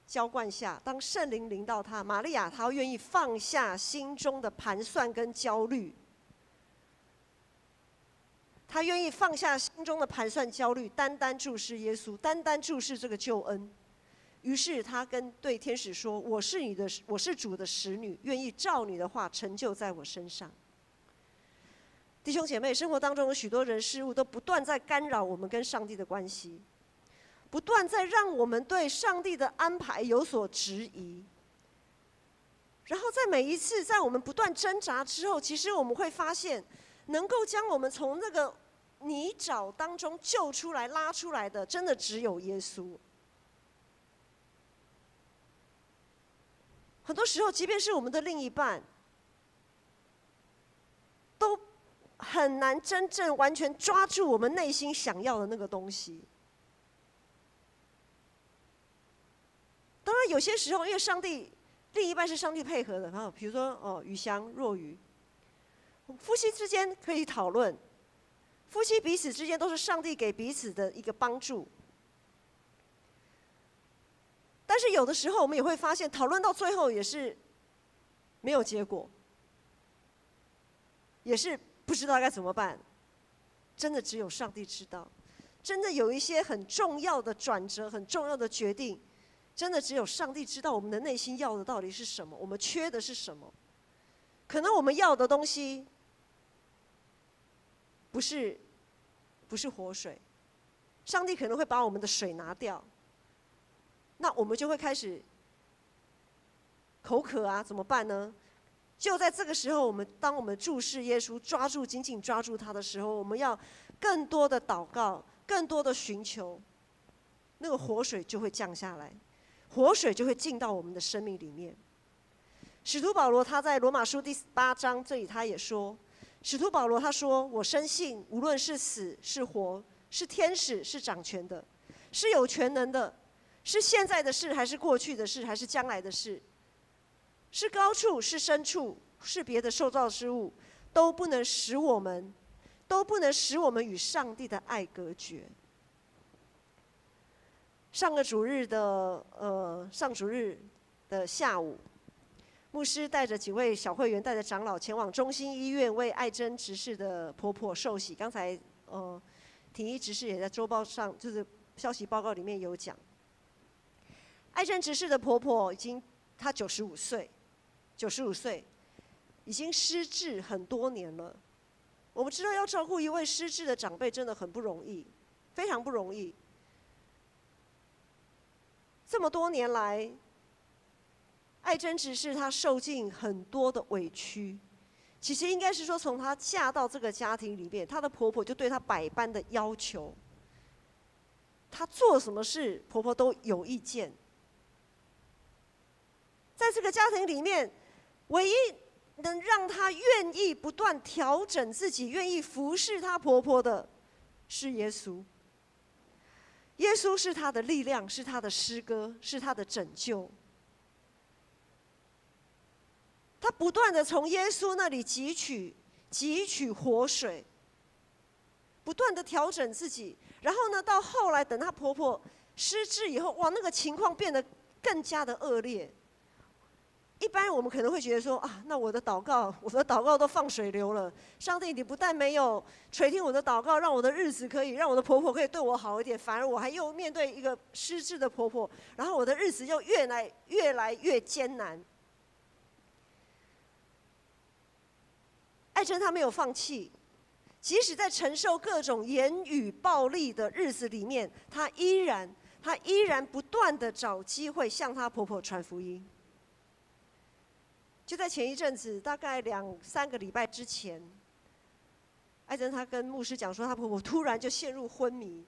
浇灌下，当圣灵临到她，玛利亚她愿意放下心中的盘算跟焦虑，她愿意放下心中的盘算焦虑，单单注视耶稣，单单注视这个救恩。于是她对天使说：“我是主的使女，愿意照你的话成就在我身上。”弟兄姐妹，生活当中有许多人事物都不断在干扰我们跟上帝的关系，不断在让我们对上帝的安排有所质疑。然后在每一次在我们不断挣扎之后，其实我们会发现，能够将我们从那个泥沼当中救出来、拉出来的，真的只有耶稣。很多时候，即便是我们的另一半，都很难真正完全抓住我们内心想要的那个东西。当然，有些时候因为另一半是上帝配合的，比如说雨翔、若愚，夫妻之间可以讨论，夫妻彼此之间都是上帝给彼此的一个帮助。但是有的时候我们也会发现，讨论到最后也是没有结果，也是不知道该怎么办。真的只有上帝知道，真的有一些很重要的转折、很重要的决定，真的只有上帝知道我们的内心要的到底是什么，我们缺的是什么。可能我们要的东西不是活水，上帝可能会把我们的水拿掉。那我们就会开始口渴啊，怎么办呢？就在这个时候，当我们注视耶稣，紧紧抓住他的时候，我们要更多的祷告，更多的寻求，那个活水就会降下来，活水就会进到我们的生命里面。使徒保罗他在罗马书第8章这里他也说，使徒保罗他说：“我深信，无论是死是活，是天使是掌权的，是有全能的。”是现在的事，还是过去的事，还是将来的事？是高处，是深处，是别的受造之物，都不能使我们与上帝的爱隔绝。上主日的下午，牧师带着几位小会员，带着长老前往中心医院为爱珍执事的婆婆受洗。刚才体医执事也在周报上，就是消息报告里面有讲。爱珍执事的婆婆她95岁，已经失智很多年了。我们知道要照顾一位失智的长辈真的很不容易，非常不容易。这么多年来，爱珍执事她受尽很多的委屈。其实应该是说，从她嫁到这个家庭里面，她的婆婆就对她百般的要求，她做什么事，婆婆都有意见。在这个家庭里面，唯一能让她愿意不断调整自己、愿意服侍她婆婆的，是耶稣。耶稣是她的力量，是她的诗歌，是她的拯救。她不断的从耶稣那里汲取活水，不断的调整自己。然后呢，到后来等她婆婆失智以后，哇，那个情况变得更加的恶劣。一般我们可能会觉得说啊，那我的祷告都放水流了。上帝，你不但没有垂听我的祷告，让我的日子可以让我的婆婆可以对我好一点，反而我还又面对一个失智的婆婆，然后我的日子又越来越艰难。艾珍她没有放弃，即使在承受各种言语暴力的日子里面，她依然不断的找机会向她婆婆传福音。就在前一阵子，大概2-3个礼拜之前，艾珍她跟牧师讲说，她婆婆突然就陷入昏迷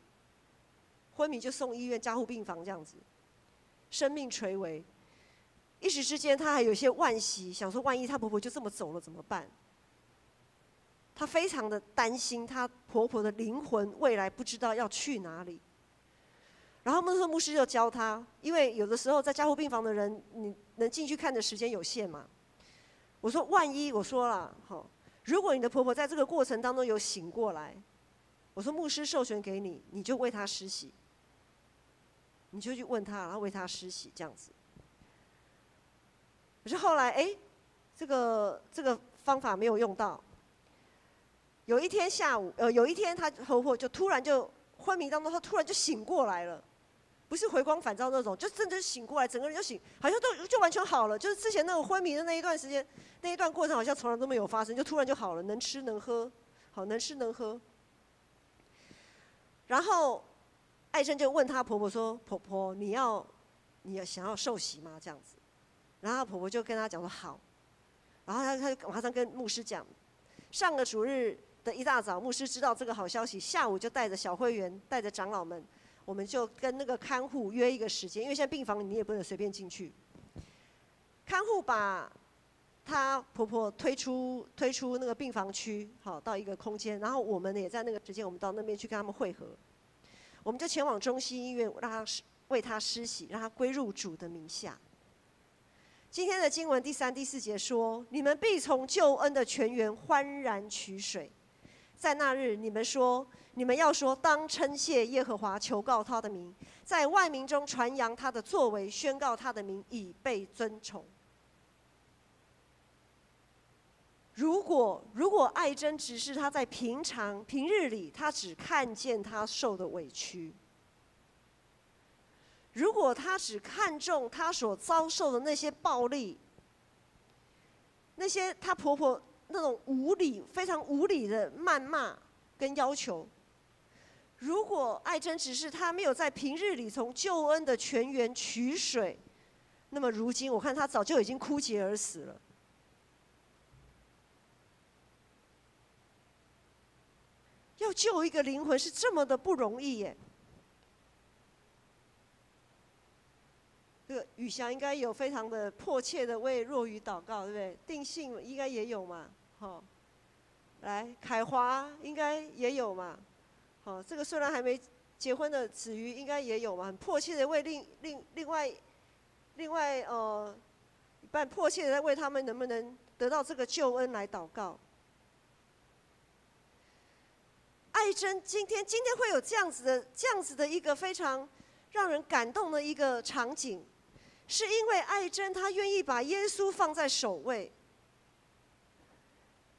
就送医院加护病房这样子，生命垂危。一时之间，她还有些惋惜，想说万一她婆婆就这么走了怎么办？她非常的担心她婆婆的灵魂未来不知道要去哪里。然后牧师就教她，因为有的时候在加护病房的人，你能进去看的时间有限嘛。我说万一，我说了，如果你的婆婆在这个过程当中有醒过来，我说牧师授权给你，你就为她施洗，你就去问她，然后为她施洗这样子。可是后来，这个方法没有用到。有一天下午，有一天她婆婆就突然就昏迷当中，她突然就醒过来了。不是回光返照那种，就真的醒过来，整个人就醒，好像就完全好了。就是之前那种昏迷的那一段时间，那一段过程好像从来都没有发生，就突然就好了，能吃能喝，能吃能喝。然后艾珍就问她婆婆说：“婆婆，你想要受洗吗？”这样子，然后她婆婆就跟她讲说好，然后她就马上跟牧师讲，上个主日的一大早，牧师知道这个好消息，下午就带着小会员，带着长老们。我们就跟那个看护约一个时间，因为现在病房你也不能随便进去。看护把她婆婆推出那个病房区，到一个空间，然后我们也在那个时间，我们到那边去跟他们会合。我们就前往中心医院，为她施洗，让她归入主的名下。今天的经文第3、第4节说：“你们必从救恩的泉源欢然取水。在那日，你们要说，当称谢耶和华，求告他的名，在万民中传扬他的作为，宣告他的名已被尊崇。”如果艾珍只是她在平日里，她只看见她受的委屈；如果她只看重她所遭受的那些暴力，那些她婆婆那种非常无理的谩骂跟要求；如果艾珍只是她没有在平日里从救恩的泉源取水，那么如今我看她早就已经枯竭而死了。要救一个灵魂是这么的不容易耶。这个宇翔应该有非常的迫切的为若愚祷告，对不对？定信应该也有嘛，来，凯华应该也有嘛，这个虽然还没结婚的子瑜应该也有嘛，很迫切的为另外很迫切的在为他们能不能得到这个救恩来祷告。艾珍今天会有这样子的一个非常让人感动的一个场景，是因为艾珍她愿意把耶稣放在首位，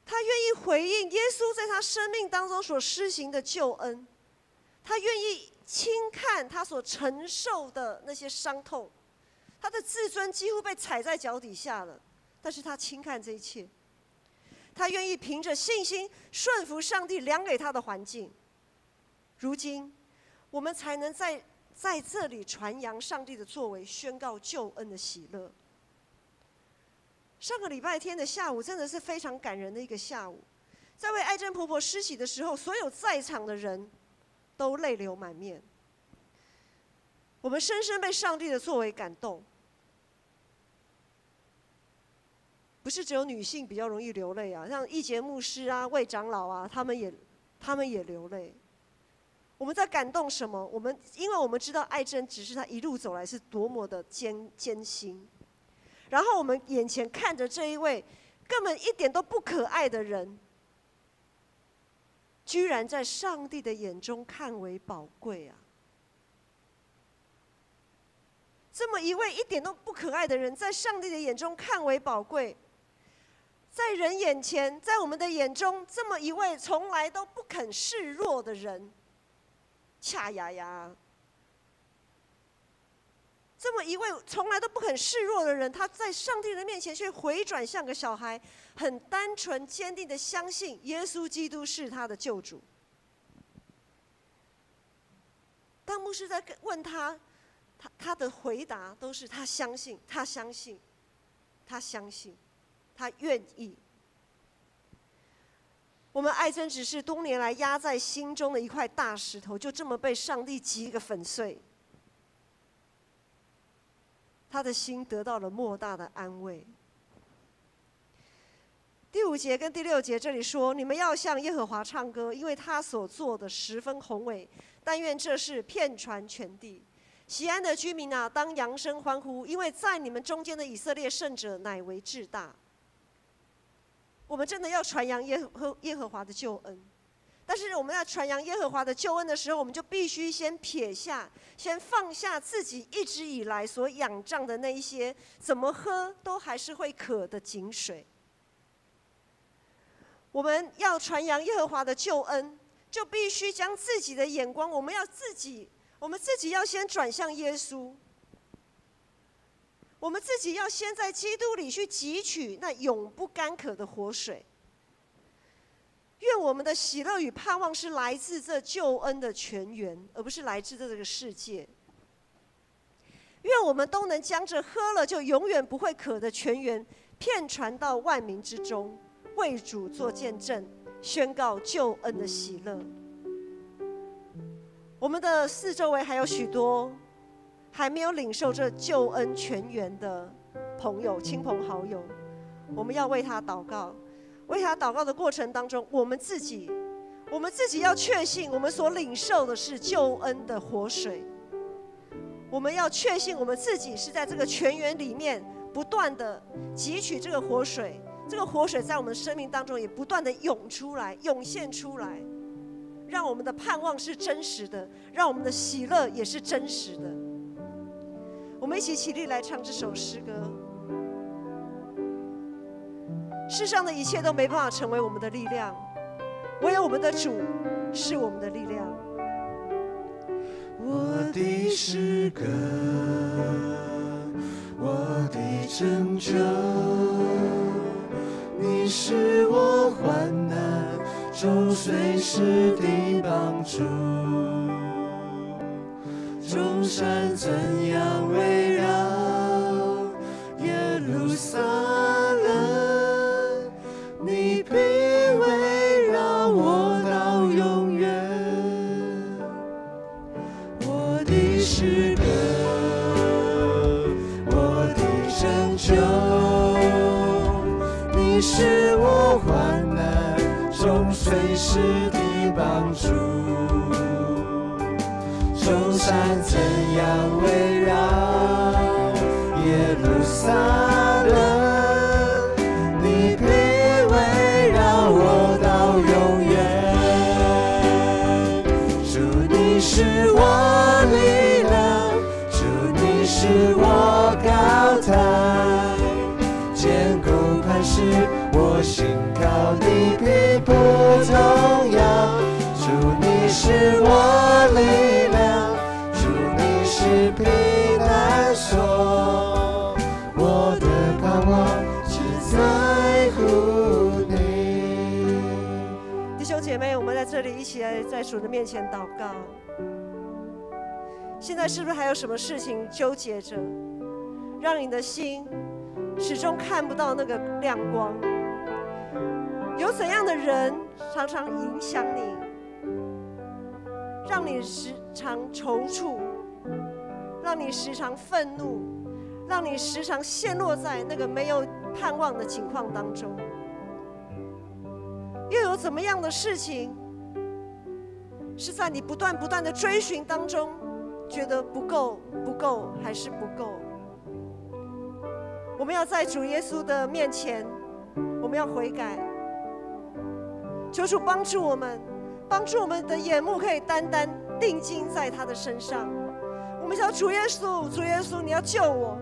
她愿意回应耶稣在她生命当中所施行的救恩，她愿意轻看她所承受的那些伤痛，她的自尊几乎被踩在脚底下了，但是她轻看这一切。他愿意凭着信心顺服上帝量给他的环境。如今，我们才能在这里传扬上帝的作为，宣告救恩的喜乐。上个礼拜天的下午真的是非常感人的一个下午，在为艾珍婆婆施洗的时候，所有在场的人都泪流满面。我们深深被上帝的作为感动。不是只有女性比较容易流泪啊，像义杰牧师啊、魏长老啊，他们也流泪。我们在感动什么？因为我们知道艾珍只是她一路走来是多么的艰辛，然后我们眼前看着这一位根本一点都不可爱的人，居然在上帝的眼中看为宝贵啊！这么一位一点都不可爱的人，在上帝的眼中看为宝贵，在人眼前，在我们的眼中，这么一位从来都不肯示弱的人，恰牙牙。这么一位从来都不肯示弱的人，他在上帝的面前却回转像个小孩，很单纯坚定的相信耶稣基督是他的救主。当牧师在问他的回答都是他相信，他相信，他相信，他愿意。我们爱真只是多年来压在心中的一块大石头，就这么被上帝击个粉碎。他的心得到了莫大的安慰。第5节跟第6节这里说：“你们要向耶和华唱歌，因为他所做的十分宏伟。但愿这事遍传全地。西安的居民啊，当扬声欢呼，因为在你们中间的以色列圣者乃为至大。”我们真的要传扬耶和华的救恩。但是我们在传扬耶和华的救恩的时候，我们就必须先放下自己一直以来所仰仗的那一些怎么喝都还是会渴的井水。我们要传扬耶和华的救恩，就必须将自己的眼光，我们自己要先转向耶稣，我们自己要先在基督里去汲取那永不干渴的活水。愿我们的喜乐与盼望是来自这救恩的泉源，而不是来自这个世界。愿我们都能将这喝了就永远不会渴的泉源遍传到万民之中，为主做见证，宣告救恩的喜乐。我们的四周围还有许多还没有领受这救恩泉源的朋友、亲朋好友，我们要为他祷告。为他祷告的过程当中，我们自己要确信，我们所领受的是救恩的活水。我们要确信我们自己是在这个泉源里面不断的汲取这个活水，这个活水在我们生命当中也不断的涌现出来，让我们的盼望是真实的，让我们的喜乐也是真实的。我们一起起立来唱这首诗歌。世上的一切都没办法成为我们的力量，唯有我们的主是我们的力量。我的诗歌，我的拯救，你是我患难中随时的帮助。众山怎样围绕耶路撒冷，你必围绕我到永远。我的诗歌，我的拯救，你是我患难中随时的帮助。众山怎样围绕耶路撒冷，是我力量，主你是我高台，坚固磐石，我心靠的必不动摇。主你是我力量，主你是避难所，我的盼望只在乎你。弟兄姐妹，我们在这里一起来在主的面前祷告。现在是不是还有什么事情纠结着，让你的心始终看不到那个亮光？有怎样的人常常影响你，让你时常踌躇，让你时常愤怒，让你时常陷落在那个没有盼望的情况当中？又有怎么样的事情是在你不断的追寻当中觉得不够还是不够？我们要在主耶稣的面前，我们要悔改，求主帮助我们的眼目可以单单定睛在他的身上。我们想主耶稣，主耶稣，你要救我，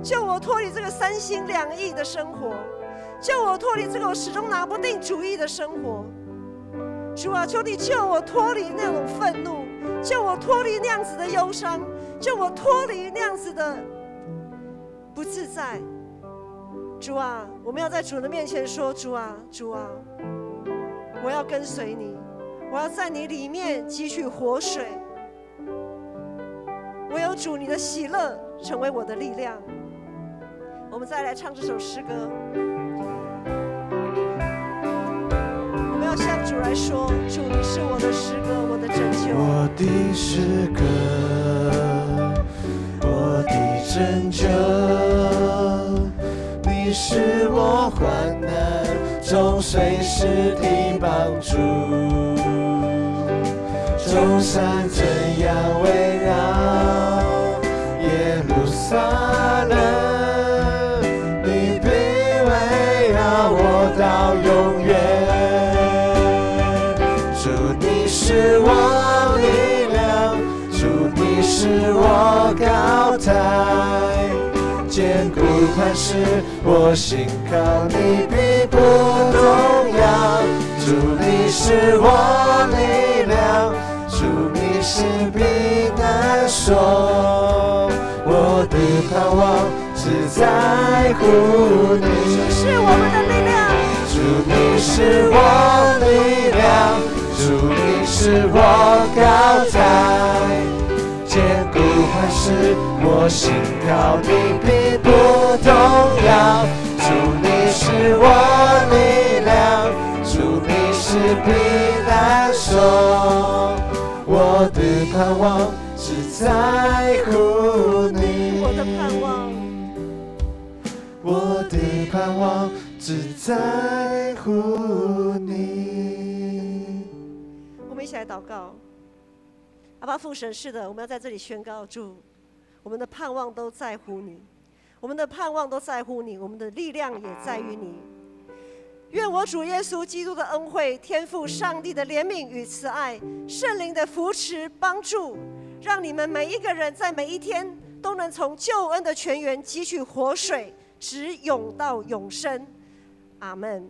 救我脱离这个三心两意的生活，救我脱离这个我始终拿不定主意的生活。主啊，求你救我脱离那种愤怒，救我脱离那样子的忧伤，救我脱离那样子的不自在。主啊，我们要在主的面前说：主啊，主啊，我要跟随你，我要在你里面汲取活水。唯有主你的喜乐成为我的力量。我们再来唱这首诗歌，我们要向主来说：主，你是我的诗歌，我的拯救。我的诗歌，我的拯救，你是我患难中随时的帮助。众山怎样围绕耶路撒冷，你必围绕我到永远。主，你是我力量，主，你是我高台，坚固磐石，我心靠你必不动摇。主，你是我力量，主，你是避难所，我的盼望只在乎你。主是我们的力量，主，你是我力量，主，你是我高台，坚固磐石，我心靠你必不动摇。主，你是我力量，主，你是避难所，我的盼望只在乎你。我的盼望，我的盼望只在乎你。我们一起来祷告。阿爸父神，是的，我们要在这里宣告：主，我们的盼望都在乎你，我们的盼望都在乎你，我们的力量也在于你。愿我主耶稣基督的恩惠、天父上帝的怜悯与慈爱、圣灵的扶持帮助，让你们每一个人在每一天都能从救恩的泉源汲取活水，直涌到永生。阿们。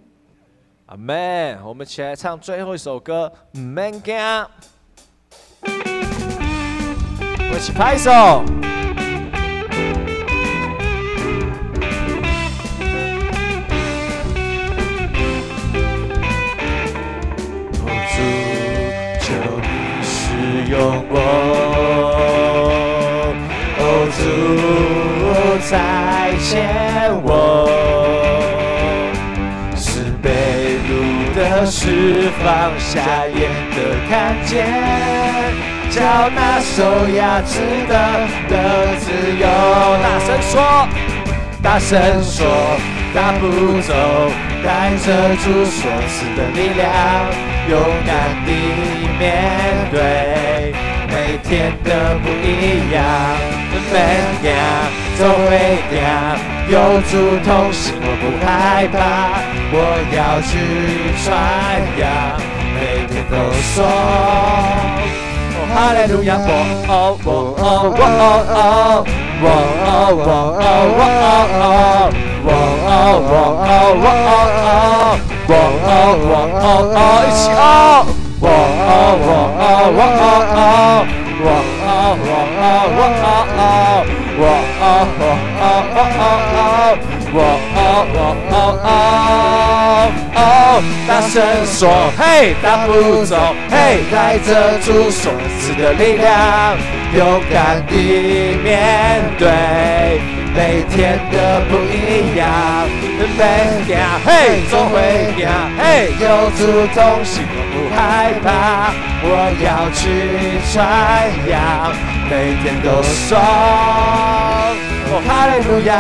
阿们。我们一起来唱最后一首歌，唔免惊。我一起拍手。用我，哦主差遣我，是被掳的释放，瞎眼的看见，叫那受压制的得自由。大声说，大声说，大步走，带着主所赐的力量，勇敢地面对每天的不一样。每天走回家，有主同行，我不害怕，我要去传扬，每天都说哈利路亚，哦哦哦哦哦哦哦哦哦哦，一起哦！大声说，嘿，大步走，嘿，带着主所赐的力量，勇敢地面对每天的不一样。每天，嘿，走回家，嘿，有主同行，我不害怕，我要去传扬，每天都说，哦哈利路亚，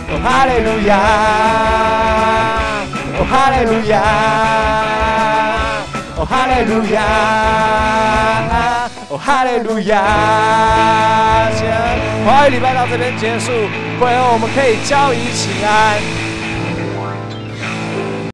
哦哈利路亚，哦哈利路亚，哦哈利路亚，哦哈利路亚。华语礼拜到这边结束，会后我们可以交易起来。